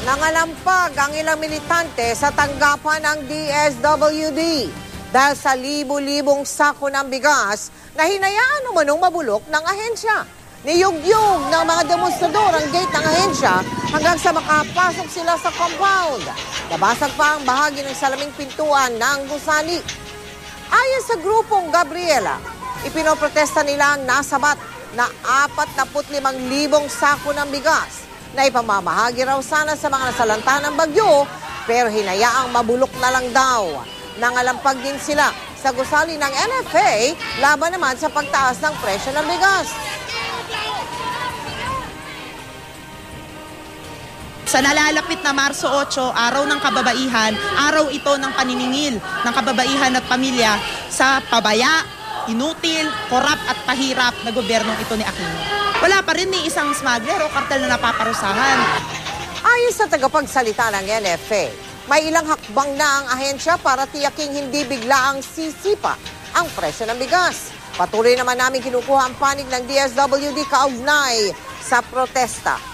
Nangalampag ang ilang militante sa tanggapan ng DSWD dahil sa libu-libong sako ng bigas na hinayaan umanong mabulok ng ahensya. Niyugyug ng mga demonstrador ang gate ng ahensya hanggang sa makapasok sila sa compound. Nabasag pa ang bahagi ng salaming pintuan ng gusali. Ayon sa grupong Gabriela, ipinoprotesta nila ang nasabat na 45,000 sako ng bigas na ipamamahagi raw sana sa mga nasalanta ng bagyo pero hinayaang mabulok na lang daw. Nangalampag din sila sa gusali ng NFA laban naman sa pagtaas ng presyo ng bigas. Sa nalalapit na Marso 8, araw ng kababaihan, araw ito ng paniningil ng kababaihan at pamilya sa pabaya, inutil, korap at pahirap na gobyernong ito ni Aquino. Wala pa rin ni isang smuggler o kartel na napaparusahan. Ayon sa tagapagsalita ng NFA, may ilang hakbang na ang ahensya para tiyaking hindi bigla ang sisipa ang presyo ng bigas. Patuloy naman namin kinukuha ang panig ng DSWD kaugnay sa protesta.